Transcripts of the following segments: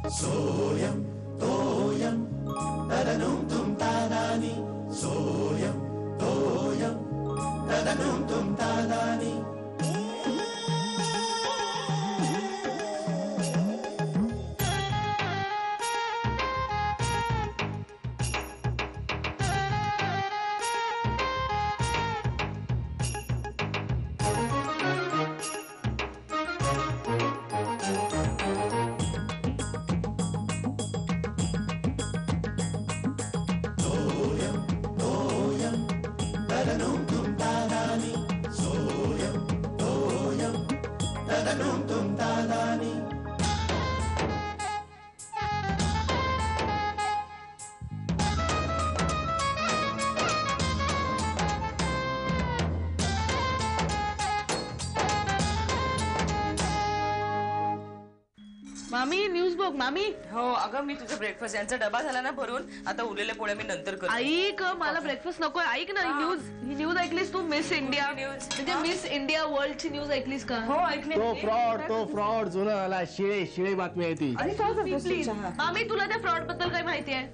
सोयम तोयम तदनुम तुम तादानी सोयम तोयम तदनुम तुम तादानी मामी न्यूज बघ मामी. हो अगं मी तुझा ब्रेकफास्ट यांचा डबा झाला ना भरून, आता उरलेल्या पोळ्या मी नंतर करतो. ऐक मला ब्रेकफास्ट नको. ऐक ना ही न्यूज ऐकलीस तू? मिस इंडिया न्यूज म्हणजे मिस इंडिया वर्ल्ड ची न्यूज ऐकलीस का? हो ऐकले. तो फ्रॉड जुना आला. शिळे बातमी आहे ती. प्लीज मामी तुला त्या फ्रॉड बद्दल काय माहिती आहे?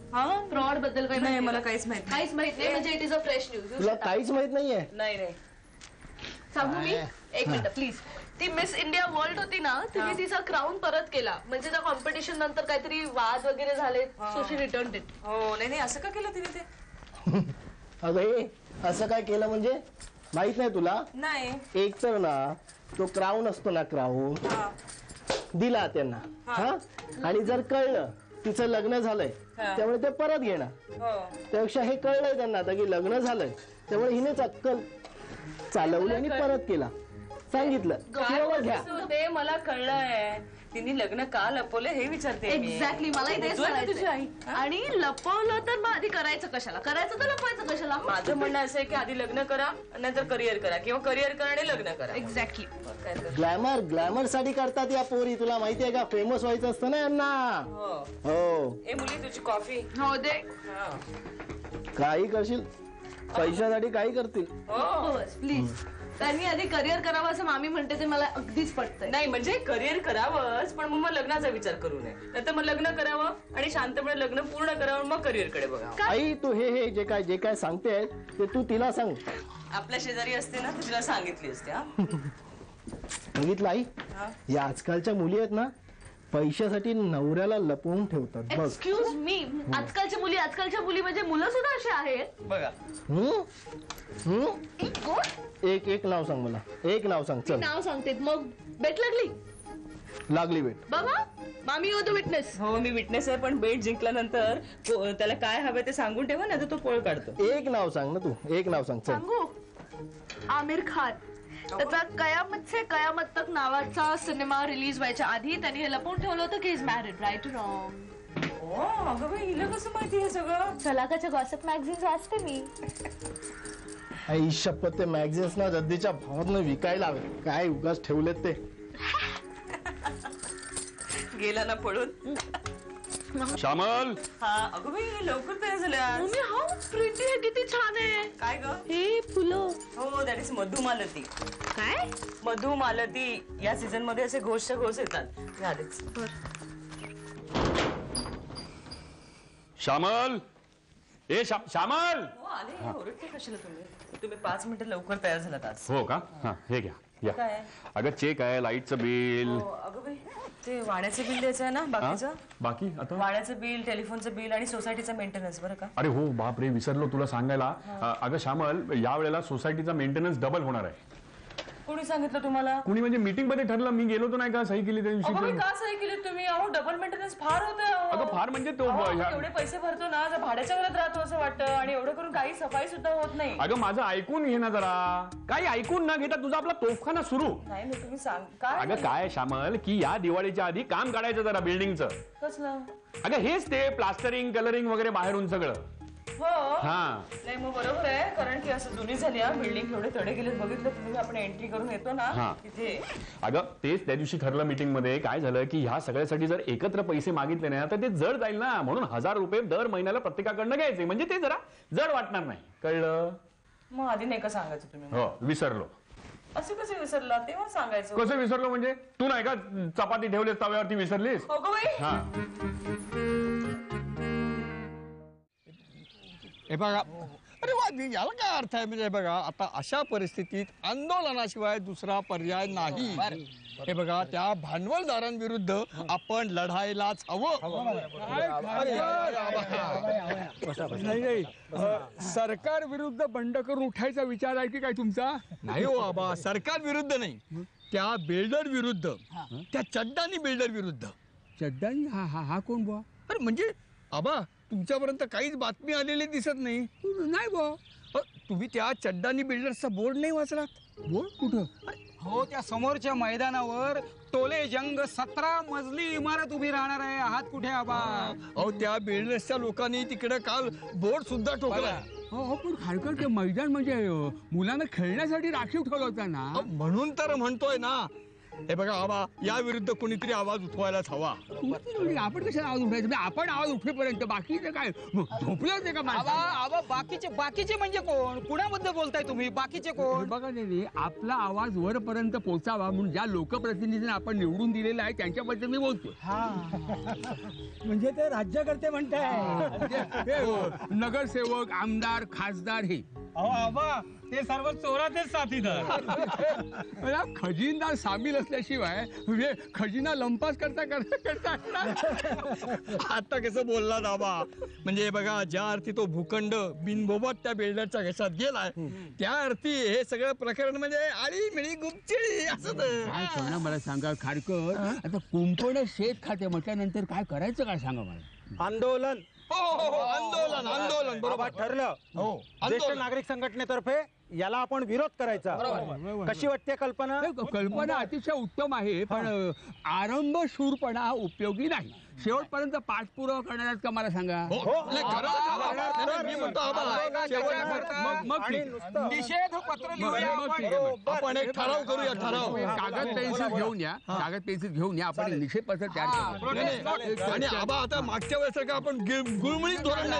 फ्रॉड बद्दल काही नाही मला काहीच माहिती. काहीच माहित नाही म्हणजे it is a fresh news. तुला काहीच माहित नाहीये? नाही नाही सांगू मी? एक मिनिट प्लीज. ती मिस इंडिया वर्ल्ड होती ना, तिने तिचा क्राऊन परत केला. म्हणजे त्या कॉम्पिटिशन नंतर काहीतरी वाद वगैरे झाले, सो शी रिटर्न इट. हो नाही नाही असं का केलं तिने ते? अगं हे असं काय केलं म्हणजे माहित नाही तुला? नाही. एक तर ना तो क्राऊन असतो ना, क्राऊन दिला त्यांना हा, आणि जर कळलं तिचं लग्न झालंय त्यामुळे ते परत घेणार. त्यापेक्षा हे कळलंय त्यांना आता की लग्न झालंय, त्यामुळे हिनेच अक्कल चालवली आणि परत केला. सांगितलं घ्या. ते मला कळलंय. तिने लग्न का लपवलं हे विचारते. एक्झॅक्टली मलाही तेच तुझी आई. आणि लपवलं तर मग आधी करायचं कशाला? करायचं तर लपवायचं कशाला? माझं म्हणणं असं आहे की आधी लग्न करा नंतर करिअर करा, किंवा करिअर करा आणि लग्न करा. एक्झॅक्टली. ग्लॅमर साठी करतात या पोरी. तुला माहितीये का फेमस व्हायचं असतं ना यांना. हो ए मुली तुझी कॉफी. हो दे. काही करशील पैशासाठी काही करतील. हो प्लीज. त्यांनी आधी करिअर करावं असं मामी म्हणते ते मला अगदीच पटतंय. नाही म्हणजे करिअर करावंच, पण मग लग्नाचा विचार करू नये. नंतर मग लग्न करावं आणि शांतपणे लग्न पूर्ण करावं, मग करिअर कडे बघावं. आई तू हे जे काय सांगते ते तू तिला सांग. आपल्या शेजारी असते ना, तुला सांगितली असते. बघितलं आई, या आजकालच्या मुली आहेत ना, पैशासाठी नवऱ्याला लपवून ठेवतात. बघ. एक्सक्यूज मी, आजकालच्या मुली म्हणजे मुलं सुद्धा अशी आहेत बघा. एक नाव सांग मला. एक नाव सांग. चल नाव सांगते. मग बेट लागली बेट. बघा मामी यू द विटनेस. हो मी विटनेस आहे, पण बेट जिंकल्यानंतर त्याला काय हवं ते सांगून ठेवा ना, तर तो पळ काढतो. एक नाव सांग ना तू. एक नाव सांग. चल सांगू? आमिर खान. त्याचा कयामत से कयामत तक नावाचा सिनेमा रिलीज व्हायच्या आधी त्यांनी हे लपवून ठेवलं होतं की is married. Right to wrong? अगं बाई हिला कसं माहिती हे सगळं? सलाकाच्या गॉसिप मॅगझिन्स वाचते मी. आई शपथ, ते मॅगझिन्स ना रद्दीच्या भावातनं विकायला हवे. काय उगाच ठेवलेत ते. गेला ना पळून. श्यामल. हा अगं बाई लवकर तयार झाल्या. हाऊ प्रिटी आहे, किती छान आहे. काय ग? हे फुलं. हो दॅट इज मधुमालती. काय? मधुमालती. या सीझन मध्ये असे घोषच्या घोष येतात. आधीच श्यामल. ए श्यामल. आले. ओरडते कशाला तुम्ही 5 मिनिटं लवकर तयार झालात आज. हो का? हा हे घ्या या. काय? अगं चेक आहे, लाईटचं बिल. अगं बाई ते वाण्याचं बिल द्यायचं आहे ना, बाकीचं. बाकी आता वाण्याचं बिल, टेलिफोनचं बिल आणि सोसायटीचं मेंटेनन्स. बरं का? अरे हो बाप रे, विसरलो तुला सांगायला. अगं श्यामल, या वेळेला सोसायटीचा मेंटेनन्स डबल होणार आहे. कोणी सांगितलं तुम्हाला? कुणी म्हणजे मीटिंग मध्ये ठरलं. मी गेलो तो नाही का, सही केली त्या अगं दिवशी. मी का सही केली तुम्ही? अहो डबल मेंटेनन्स फार होतं. अगं फार म्हणजे तो एवढे पैसे भरतो ना, जर भाड्याच्या घरात राहतो असं वाटतं, आणि एवढं करून काही सफाई सुद्धा होत नाही. अगं माझं ऐकून घे ना जरा. काही ऐकून न घेता तुझा आपला तोफखाना सुरू. नाही मी तुम्ही सांग काय. अगं काय श्यामल, की या दिवाळीच्या आधी काम काढायचं जरा बिल्डिंगचं. कसलं? अगं हेच ते प्लास्टरिंग, कलरिंग वगैरे बाहेरून सगळं. हो नाही मग बरोबर आहे, कारण की असं जुनी झाली बिल्डिंग. एवढे तडे गेले बघितलं तुम्ही. आपण एंट्री करून येतो ना तिथे. अगं तेच त्या दिवशी ठरलं मीटिंग मध्ये. काय झालं की ह्या सगळ्यासाठी जर एकत्र पैसे मागितले ना तर ते जड जाईल ना, म्हणून 1000 रुपये दर महिन्याला प्रत्येकाकडनं घ्यायचे, म्हणजे ते जरा जड वाटणार नाही. कळलं? मग आधी नाही का सांगायचं तुम्ही? हो विसरलो. असं कसं विसरला तेव्हा सांगायचं. कसं विसरलो म्हणजे? तू नाही का चपाती ठेवलीस तव्यावरती विसरलीस? अगं बाई, हा. हे बघा, अरे वा, याला काय अर्थ आहे? म्हणजे बघा, आता अशा परिस्थितीत आंदोलनाशिवाय दुसरा पर्याय नाही. हे बघा, त्या भांडवलदारांविरुद्ध आपण लढायलाच हवं. नाही सरकार विरुद्ध बंड करून उठायचा विचार आहे की काय तुमचा? नाही हो आबा, सरकार विरुद्ध नाही, त्या बिल्डर विरुद्ध, त्या चड्डानी बिल्डर विरुद्ध. चड्डानी? हा हा हा कोण बुवा? अरे म्हणजे आबा, तुमच्यापर्यंत काहीच बातमी आलेली दिसत नाही. नाही बुवा. तुम्ही त्या चड्डानी बिल्डर्सचा बोर्ड नाही वाचलात? बोल कुठं? हो, त्या समोरच्या मैदानावर टोले जंग 17 मजली इमारत उभी राहणार आहे. आहात कुठे आबा? अहो, त्या बिल्डर्सच्या लोकांनी तिकडे काल बोर्ड सुद्धा ठोकला. हो पण खारकर ते मैदान म्हणजे मुलांना खेळण्यासाठी राखीव ठेवलं होतं ना. म्हणून तर म्हणतोय ना. हे बघा आबा, या विरुद्ध कोणीतरी आवाज उठवायलाच हवा. आपण कशाला आवाज उठायचं? आपण आवाज उठेपर्यंत बाकीचं काय झोपलं ते का आबा आबा, बाकीचे म्हणजे कोण? कुणाबद्दल बोलताय तुम्ही? बाकीचे कोण? बघा नाही, आपला आवाज वरपर्यंत पोहोचावा म्हणून ज्या लोकप्रतिनिधींना आपण निवडून दिलेलं आहे त्यांच्याबद्दल मी बोलतो. म्हणजे ते राज्यकर्ते म्हणताय? नगरसेवक, आमदार, खासदार हे आबा, ते सर्व चोरातेच साथीदार. खजिनदार सामील असल्याशिवाय खजिना लंपास करता आता कसं बोलला दाबा? म्हणजे हे बघा, ज्या अर्थी तो भूखंड बिनबोबत त्या बिल्डरच्या घशात गेलाय, त्या अर्थी हे सगळं प्रकरण म्हणजे आळी मिळी गुपचिळी असं. काय करणार मला सांगा खारकर? आता कुंपण शेत खाते म्हटल्यानंतर काय करायचं काय सांगा मला? आंदोलन. आंदोलन बरोबर ठरलं. हो, ज्येष्ठ नागरिक संघटनेतर्फे याला आपण विरोध करायचा. कशी वाटते कल्पना? कल्पना अतिशय उत्तम आहे, पण आरंभ शूरपणा हा उपयोगी नाही. शेवटपर्यंत पाठपुरावा करणाऱ्यात का मला सांगा? निषेध पत्र आपण एक ठराव करूया. ठराव कागद पेन्सिल घेऊन या, आपण निषेध पत्र तयार करू. आणि आबा, आता मागच्या वेळेस का आपण गुळमुळीत धोरण नाही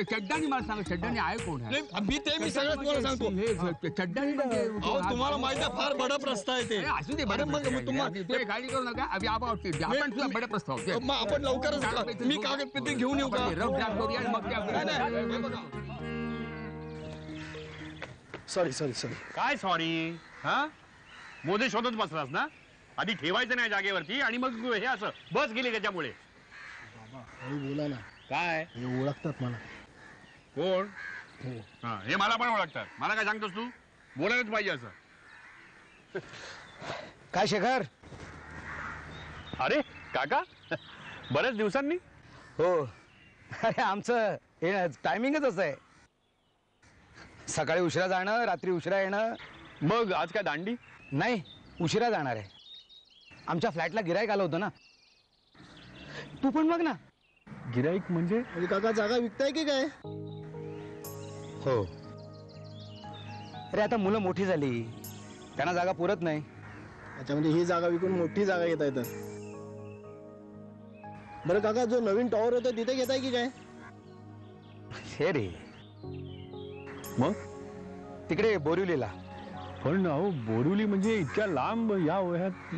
चड्डानी मला सांगा, चड्डानी आहे कोण? मी सगळ्यात तुम्हाला सांगतो. चड्डानी म्हणजे तुम्हाला माहिती आहे, फार बडा प्रस्ताव आहे ते. असू दे, मग तुम्हाला गाडी करू नका. आपण तुला बडे प्रस्ताव आपण लवकरच मी कागदपत्र घेऊन येऊ का? सॉरी काय सॉरी? हा, मोदी शोधत बसलास ना? आधी ठेवायचं नाही जागेवरती आणि मग हे असं बस गेली त्याच्यामुळे. बोला ना. काय हे ओळखतात मला. कोण? हा, हे मला पण ओळखतात. मला काय सांगतोस तू? बोलायलाच पाहिजे असं. काय शेखर? अरे काका, बऱ्याच दिवसांनी. हो, अरे आमचं हे टायमिंगच असं आहे. सकाळी उशिरा जाणं, रात्री उशिरा येणं. मग आज काय दांडी? नाही, उशिरा जाणार आहे. आमच्या फ्लॅटला गिराईक आलं होतं ना. तू पण बघ ना. गिराईक म्हणजे? काका जागा विकताय की काय? हो. अरे आता मुलं मोठी झाली, त्यांना जागा पुरत नाही. अच्छा, म्हणजे ही जागा विकून मोठी जागा घेता येतं. बरं काका, जो नवीन टॉवर होता तिथे घेताय की काय? हे रे, मग तिकडे बोरिवलीला. पण अहो, बोरिवली म्हणजे इतक्या लांब या वयात?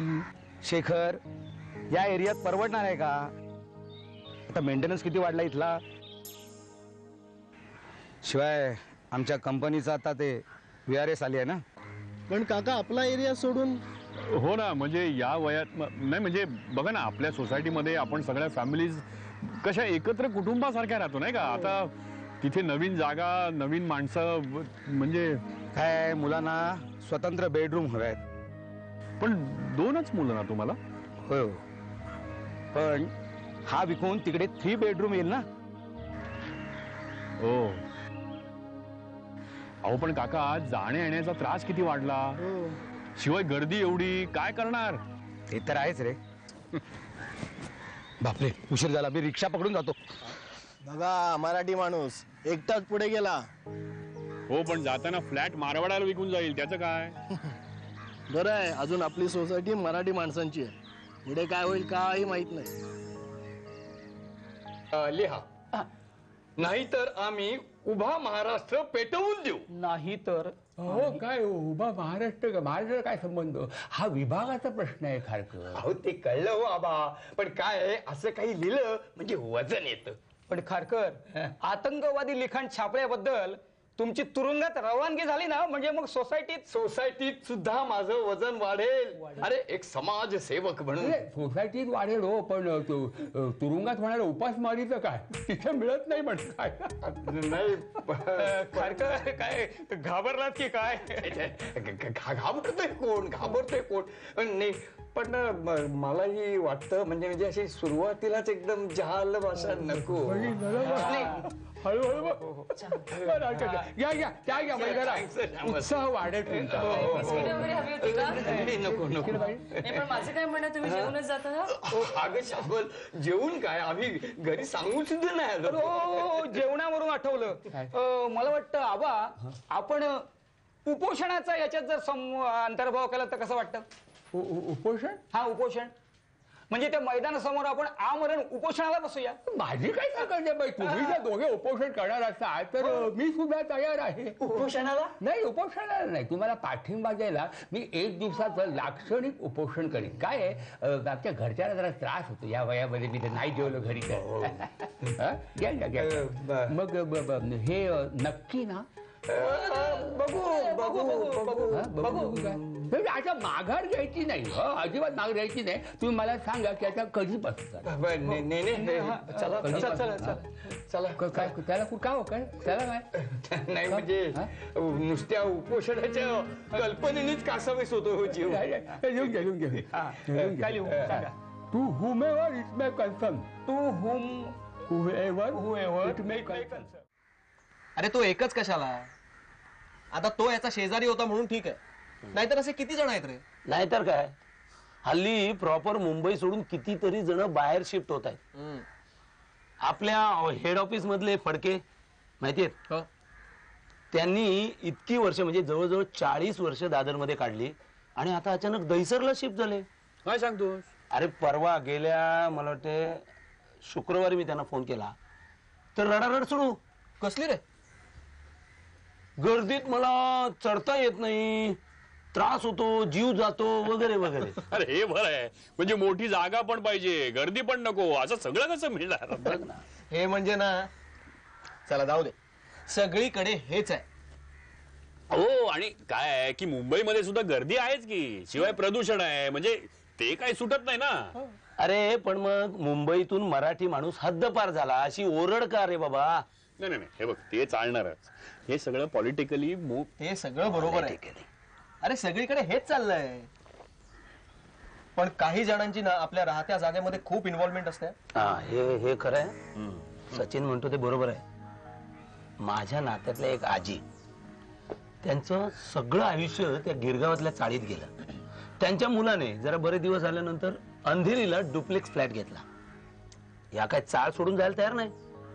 शेखर, या एरियात परवडणार आहे का? आता मेंटेनन्स किती वाढला इथला. शिवाय आमच्या कंपनीचा आता ते VRS आली आहे ना. पण काका, आपला एरिया सोडून. हो ना, म्हणजे या वयात नाही, म्हणजे बघा ना, आपल्या सोसायटीमध्ये आपण सगळ्या फॅमिलीज कशा एकत्र कुटुंबासारख्या राहतो नाही का? आता तिथे नवीन जागा, नवीन माणसं, म्हणजे काय मुलांना स्वतंत्र बेडरूम हवे आहेत. पण 2च मुलं ना तुम्हाला? हो, पण हा विकून तिकडे 3 बेडरूम येईल ना. हो. अहो पण काका, जाण्या येण्याचा त्रास किती वाढला. शिवाय गर्दी एवढी, काय करणार? ते तर आहेच रे. बापरे, उशीर झाला. मी रिक्षा पकडून जातो. बघा, मराठी माणूस एकटाच पुढे गेला. हो, पण जाताना फ्लॅट मारवाडाला विकून जाईल, त्याचं काय? बरं आहे, अजून आपली सोसायटी मराठी माणसांची आहे. पुढे काय होईल काही माहित नाही. लिहा, नाहीतर आम्ही उभा महाराष्ट्र पेटवून देऊ. नाही तर हो काय उभा महाराष्ट्र काय संबंध? हा विभागाचा प्रश्न आहे खारकर. अहो ते कळलं हो आबा, पण काय आहे, असं काही लिहिलं म्हणजे वजन येतं. पण खारकर, आतंकवादी लिखाण छापल्याबद्दल तुमची तुरुंगात रवानगी झाली ना, म्हणजे मग सोसायटीत सुद्धा माझं वजन वाढेल. अरे एक समाजसेवक म्हणून. सोसायटीत वाढेल हो, पण तुरुंगात म्हणाला उपासमारीचं काय? तिथे मिळत नाही म्हणजे काय? नाही खारकर काय घाबरलात की काय? घाबरतोय कोण नाही, पण मलाही वाटतं म्हणजे अशी सुरुवातीलाच एकदम जहाल भाषा नको. हळूहळू उत्साह वाढेल तुमचा. नको पण माझं काय म्हणणं, तुम्ही जेवूनच जाता ना? अगं शाबल, जेवून काय, आम्ही घरी सांगून सुद्धा नाही आलो. हो, जेवणावरून आठवलं. मला वाटतं आबा, आपण उपोषणाचा याच्यात जर अंतर्भाव केला तर कसं वाटतं? उपोषण? हा, उपोषण म्हणजे त्या मैदानासमोर आपण आमरण उपोषणाला बसूया. माझी काय सांगायचं आहे बाई, तुम्ही जर दोघे उपोषण करणार असाल तर मी सुद्धा तयार आहे. उपोषणाला नाही, उपोषणाला नाही, तुम्हाला पाठिंबा द्यायला मी 1 दिवसाचं लाक्षणिक उपोषण करीन. काय आहे, आमच्या घरच्याला जरा त्रास होतो या वयामध्ये, मी नाही जेवलो घरी तर. घ्या मग हे नक्की ना? बघू काय आता माघार घ्यायची नाही, अजिबात माघार घ्यायची नाही. तुम्ही मला सांगा की आता कधी बसतात? चला काय त्याला काय हो काय त्याला काय नाही, म्हणजे नुसत्या उपोषणाच्या कल्पनेनेच कासावीस होतो जीव. लिहून घे. To whomever it may concern. whoever it may concern. अरे तो एकच कशाला? आता तो याचा शेजारी होता म्हणून ठीक आहे, नाहीतर असे किती जण आहेत रे? नाहीतर काय, हल्ली प्रॉपर मुंबई सोडून कितीतरी जण बाहेर शिफ्ट होत आहेत. आपल्या हेड ऑफिस मधले फडके माहितीयेत, त्यांनी इतकी वर्ष म्हणजे जवळजवळ 40 वर्ष दादर मध्ये काढली आणि आता अचानक दहिसरला शिफ्ट झाले. काय सांगतोस? अरे परवा गेल्या मला वाटते शुक्रवारी मी त्यांना फोन केला तर रडारड सुरू. कसली रे? गर्दीत मला चढता येत नाही, त्रास होतो, जीव जातो वगैरे वगैरे. अरे हे बरं आहे, म्हणजे मोठी जागा पण पाहिजे, गर्दी पण नको, असं सगळं कसं मिळणार? बघ ना. हे म्हणजे ना, चला जाऊ दे, सगळीकडे हेच आहे. हो, आणि काय आहे की मुंबईमध्ये सुद्धा गर्दी आहेच की, शिवाय प्रदूषण आहे, म्हणजे ते काही सुटत नाही ना. अरे पण मग मुंबईतून मराठी माणूस हद्दपार झाला अशी ओरड का रे बाबा? नाही, हे बघ, ते चालणारच. हे सगळं पॉलिटिकली ते सगळं बरोबर आहे. अरे सगळीकडे हेच चाललंय, पण काही जणांची ना आपल्या राहत्या जागेमध्ये खूप इन्व्हॉल्वमेंट असते. हे खरं आहे, सचिन म्हणतो ते बरोबर आहे. माझ्या नात्यातल्या एक आजी, त्यांचं सगळं आयुष्य त्या गिरगावातल्या चाळीत गेलं. त्यांच्या मुलाने जरा बरे दिवस झाल्यानंतर अंधेरीला डुप्लेक्स फ्लॅट घेतला. या काय चाळ सोडून जायला तयार नाही.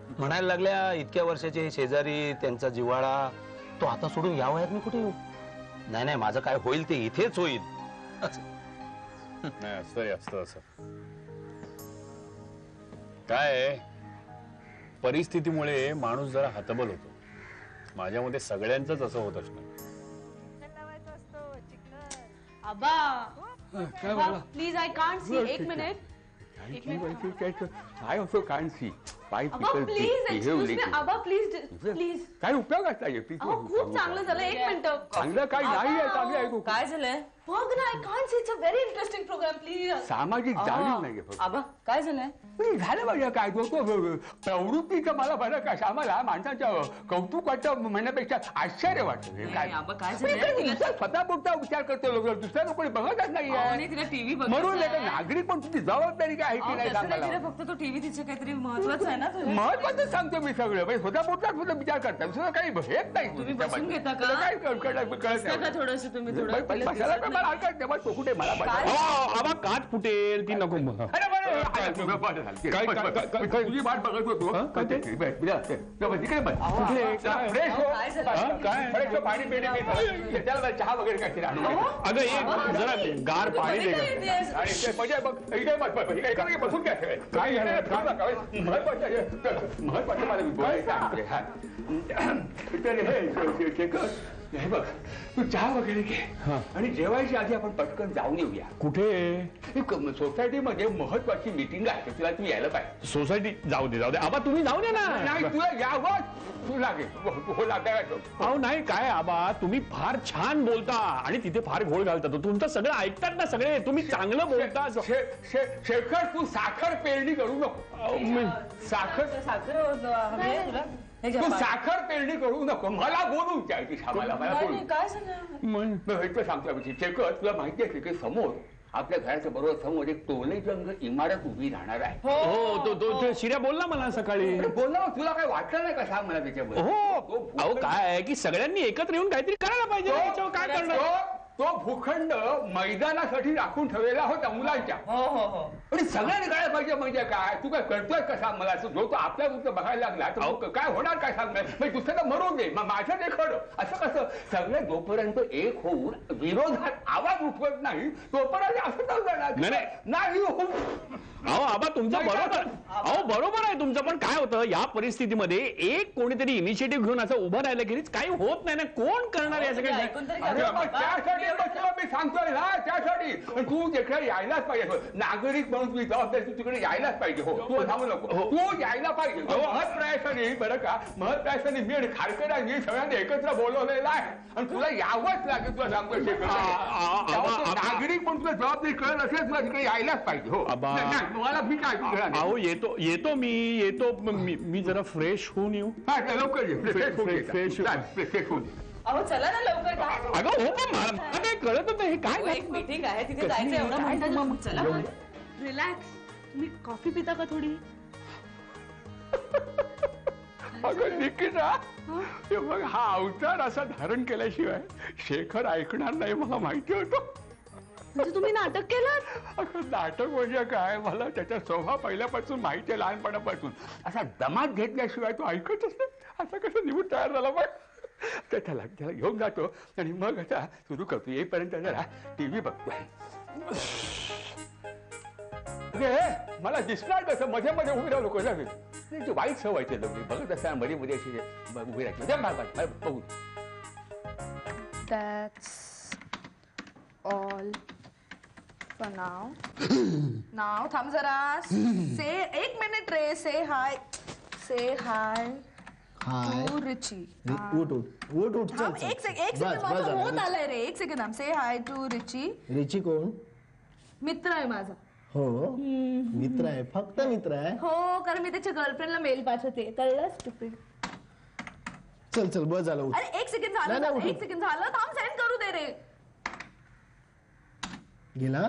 म्हणायला लागल्या इतक्या वर्षाचे शेजारी, त्यांचा जिव्हाळा, तो आता सोडून या वयात मी कुठे येऊ? नाही, माझं काय होईल ते इथेच होईल. नाही, असतं असं काय, परिस्थितीमुळे माणूस जरा हतबल होतो. माझ्या मते सगळ्यांच असं होत असणार. Aba please, I can't see. 1 minute. I also can't see why Abba, people please, behave excuse me. like Abba, please, please. काय उपयोगाच नाहीये. खूप चांगलं झालं. 1 मिनिट. चांगलं काय नाहीये, चांगलं ऐकू. काय झालंय? बघ ना, I can't see. It's a very interesting programme. Please. सामाजिक जाणीव नाहीये फक्त. आबा काय झालंय? झालं म्हणजे काय, प्रवृत्तीचं मला बरं का, आम्हाला माणसाच्या कौतुकाचं म्हणण्यापेक्षा आश्चर्य वाटतं. काय आबा काय झालंय? स्वतः पुरता विचार करतो लोक, दुसऱ्या लोकांनी बघतच नाहीये. तिला टीव्ही म्हणून नागरिक पण तुझी जबाबदारी काय आहे की नाही सांगायला. फक्त तो टीव्ही तिचं काहीतरी महत्वाचं आहे ना. महत्वाचं सांगतो मी सगळं, म्हणजे स्वतः पुरता सुद्धा विचार करता, दुसरं काही हेच नाही. तुम्ही बसून घेता का? काय कळत थोडस तुम्ही थोडं मला हरकत नाही, पण कुठे मला आबा काच फुटेल ती नको. तुझी वाट बघत होतो. पाणी पिणे त्याला चहा वगैरे काहीतरी अगं एक जरा गार पाणी दे बसून काय महत्वाचं नाही बघ, तू चहा वगैरे घे आणि जेवायच्या आधी आपण पटकन जाऊन येऊया. कुठे? सोसायटीमध्ये महत्वाची मीटिंग आहे, तुला तू यायला पाहिजे. सोसायटी जाऊ दे आबा, तुम्ही जाऊ दे ना. नाही तुला यावं तू लागेल. अहो नाही काय आबा, तुम्ही फार छान बोलता आणि तिथे फार घोळ घालता. तुमचं सगळं ऐकतात ना सगळे, तुम्ही चांगलं बोलता. शेखर तू साखर पेरणी करू नको. तू साखर पेरणी करू नको. मला बोलू मला बोलू काय सांगा सांगतो. शेखर तुला माहिती आहे की समोर आपल्या घराच्या बरोबर समोर एक टोलेजंग इमारत उभी राहणार आहे. हो तो शिर्या बोलला मला सकाळी. बोलला तुला काय वाटलं नाही का सांग मला त्याच्याबद्दल. हो अहो काय आहे की सगळ्यांनी एकत्र येऊन काहीतरी करायला पाहिजे. याच्यावर काय करणार? तो भूखंड मैदानासाठी राखून ठेवलेला होता मुलांच्या. पण सगळ्यांनी करायला पाहिजे. म्हणजे काय तू काय करतोय का सांग मला. जो तो आपल्या गोष्ट बघायला लागला तर काय होणार काय सांग. दुसऱ्याला मरून दे माझ्या देखड. असं कसं सगळे जोपर्यंत एक होऊन विरोधात आवाज उठवत नाही तोपर्यंत असं जाणार नाही. अहो आबा तुमचं बरोबर आहे तुमचं. पण काय होतं या परिस्थितीमध्ये एक कोणीतरी इनिशिएटिव्ह घेऊन असं उभं राहिलं की काही होत नाही ना. कोण करणार आहे सगळं. मी सांगतोय ना त्यासाठी तू तिकडे यायलाच पाहिजे. नागरिक म्हणून तुझी जबाबदारी तू तिकडे यायलाच पाहिजे. हो तू थांबू नको. तू यायला पाहिजे. महत् प्रयासाने बरं का महत् प्रयासाने मी आणि खारकरांनी सगळ्यांनी एकत्र बोलवलेला आहे आणि तुला यावंच लागेल. तुला सांगतोय नागरिक पण तुला जबाबदारी कळत असेल तुला तिकडे यायलाच पाहिजे. हो मला मी काय अहो येतो मी जरा फ्रेश होऊन येऊ. लवकर फ्रेश होऊन. अहो चला ना लवकर. अगं हो पण मला काही कळत होतं हे काय. एक मीटिंग आहे तिथे जायचं एवढं म्हणतात. चला रिलॅक्स. तुम्ही कॉफी पिता का थोडी? अगं निकिता हे बघ हा अवतार असा धारण केल्याशिवाय शेखर ऐकणार नाही मला माहिती होतं. म्हणजे तुम्ही नाटक केलं? अगं नाटक म्हणजे काय मला त्याचा स्वभाव पहिल्यापासून माहिती आहे लहानपणापासून. असा दमात घेतल्याशिवाय तो ऐकतच नाही. असा कसं निवड तयार झाला पण त्याला घेऊन जातो आणि मग आता सुरू करतो. येईपर्यंत जरा टीव्ही बघतोय. मला दिसणार कसं मध्ये मध्ये उभी राहू नको. वाईट सवय ते लोक बघत असताना मध्ये मध्ये अशी उभी राहायची. बघू. That's all for now. Now थांब जरा. Say 1 minute ray. Say hi. To Richie. उठ चल. एक सेकंड माझं होत आलंय रे. 1 सेकंड थांब. Say hi to Richie. रिची कोण? मित्र आहे माझा. हो मित्र आहे. फक्त मित्र आहे. हो कारण मी त्याच्या गर्लफ्रेंडला मेल पाठवते. कळलं स्टुपिड. चल बस झालं. अरे 1 सेकंड झालं. 1 सेकंड झालं. थांब सेंड करू दे रे. गेला.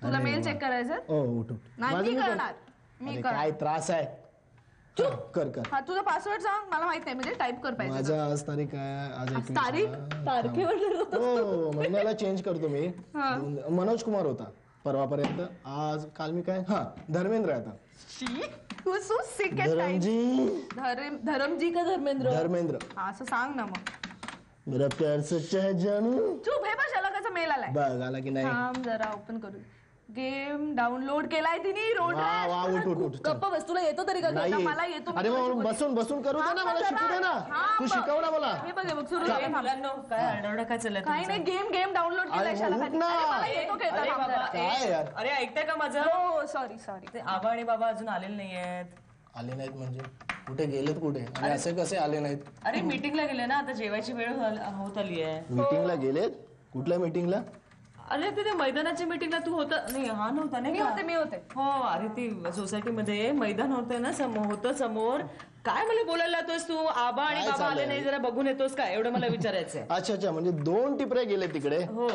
तुला मेल चेक करायचं? उठ. नाही करणार. मी काय त्रास आहे. कर. हा तुझा पासवर्ड सांग. मला माहित नाही म्हणजे टाईप कर पाहिजे. माझा आज तारीख आहे. आज तारखेवर हो महिन्याला चेंज करतो मी. मनोज कुमार होता परवापर्यंत. आज काल मी काय धर्मेंद्र आहे आता. धरमजी का धर्मेंद्र असं सांग ना मग. मेरा प्यार सच्चा है जानू. चुप हे बघ शलकाचा मेल आलाय. बघ आला की नाही. थांब जरा ओपन करू. गेम डाउनलोड केलाय तिने. उठ. गप्प बस. तुला येतो तरी का? मला येतो. अरे मग बसून करू दे ना. मला शिकू दे ना. तू शिकव ना मला. हे बघ सुरू मुलांनो काय आरडाओरडा काय चाललंय? काही नाही. गेम डाउनलोड केलाय शलकाने. मला येतो खेळता. काय यार. अरे ऐकताय का माझं? हो सॉरी. ते आबा आणि बाबा अजून आलेले नाहीयेत. आले नाहीत म्हणजे कुठे गेलेत कुठे आणि असे कसे आले नाहीत? अरे मीटिंगला गेले ना. आता जेवायची वेळ होत आली आहे. मीटिंगला गेलेत? कुठल्या मीटिंगला? अरे ते मैदानाच्या मीटिंगला तू होता नाही? हा नव्हता नाही. मी होते. हो अरे ती सोसायटीमध्ये मैदान होतं ना. होतं समोर. काय मला बोलायला लावतोस तू? आबा आणि बाबा आले नाही जरा बघून येतोस का? एवढं मला विचारायचंय. अच्छा म्हणजे 2 टिपरे गेले तिकडे. हो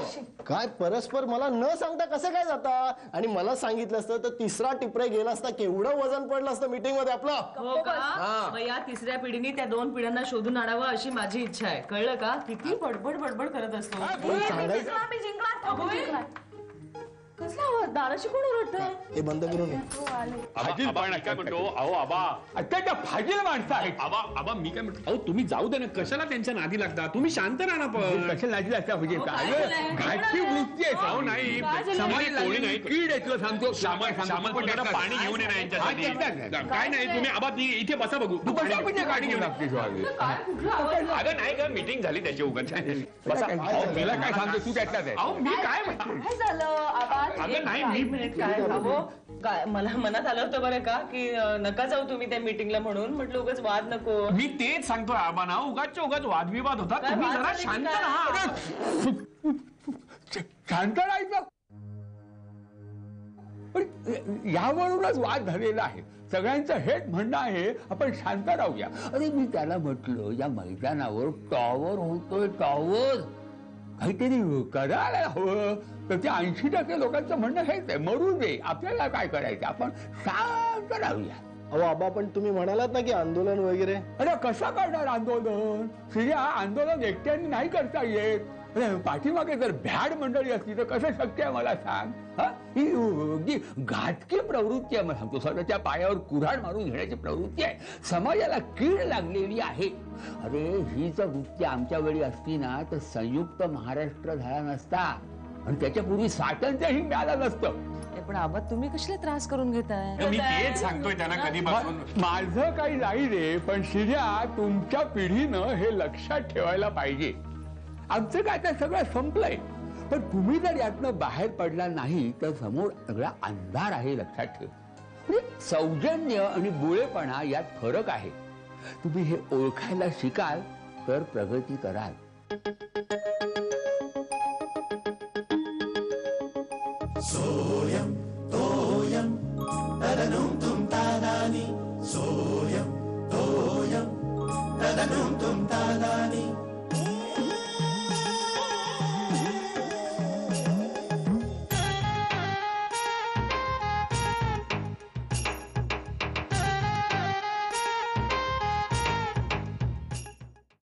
काय परस्पर मला न सांगता कसं काय जाता? आणि मला सांगितलं असतं तर 3रा टिपरे गेला असता केवढं वजन पडलं असतं मीटिंग मध्ये आपलं. हो का? या 3ऱ्या पिढीने त्या 2 पिढ्यांना शोधून आणावं अशी माझी इच्छा आहे. कळलं का? किती बडबड करत असतो. कसला आवाज? दाराशी कोण ओरडतंय? हे बंद करून ये. फाजील आबा, मी काय म्हणतो अहो आबा आता त्या फाजील माणसं आहेत आबा आबा मी काय म्हणतो अहो तुम्ही जाऊ दे ना कशाला त्यांच्या नादी लागता तुम्ही शांत राहा ना पण कशा लाजी लागता म्हणजे काय झालंय? घाटची वृत्ती आहे अहो नाही काय झालं? कोणी नाही कीड आहे तुला सांगतो श्यामल पण जरा पाणी घेऊन ये ना यांच्यासाठी काय करतात? काय नाही तुम्ही आबा इथे बसा बघू तू कशा म्हणजे गाडी घेऊन लागते काय कुठला आवाज? अगं नाही का मीटिंग झाली त्याची उगाच बसा अहो, मला काय सांगतो तू त्यातलाच आहे अहो मी काय म्हणतो काय झालं आवाज? अगं नाही, एक मिनिट काय अहो, काय मला मनात आलं होतं बरं का की नका जाऊ तुम्ही त्या मीटिंगला म्हणून म्हटलं उगाच वाद नको. मी तेच सांगतोय आबा ना उगाच वादविवाद होता काय तुम्ही वाद जरा झाले शांत काय? राहा शांत राहायचं पण यावरूनच वाद झालेला आहे. सगळ्यांचं हेच म्हणणं आहे आपण शांत राहूया. अरे मी त्याला म्हटलं या मैदानावर टॉवर होतोय टॉवर काहीतरी करायला हवं तर ते 80% लोकांचं म्हणणं हेच आहे मरू दे आपल्याला काय करायचं आपण शांत राहूया. अहो आबा पण तुम्ही म्हणालात ना की आंदोलन वगैरे. अरे कसं करणार आंदोलन? श्रेया आंदोलन एकट्याने नाही करता येत. अरे पाठीमागे जर भ्याड मंडळी असली तर कसं शक्य आहे मला सांग. ही अगदी घातकी प्रवृत्ती आहे. मला सांगतो स्वतःच्या पायावर कुऱ्हाड मारून घेण्याची प्रवृत्ती आहे. समाजाला कीड लागलेली आहे. अरे ही जर वृत्ती आमच्या वेळी असती ना तर संयुक्त महाराष्ट्र झाला नसता आणि त्याच्यापूर्वी स्वातंत्र्यही मिळालं नसतं. पण आबा तुम्ही कशाला त्रास करून घेताय? मी तेच सांगतोय त्यांना कधीपासून माझं काही नाही रे पण शिर्या तुमच्या पिढीनं हे लक्षात ठेवायला पाहिजे. आमचं काय आता सगळं संपलंय पण तुम्ही जर यातनं बाहेर पडला नाही तर समोर सगळा अंधार आहे लक्षात ठेव. म्हणजे सौजन्य आणि बुळेपणा यात फरक आहे. तुम्ही हे ओळखायला शिकाल तर प्रगती कराल. सोयम तोयम तदनुम तुम तादानी सोयम तोयम तदनुम तुम तादानी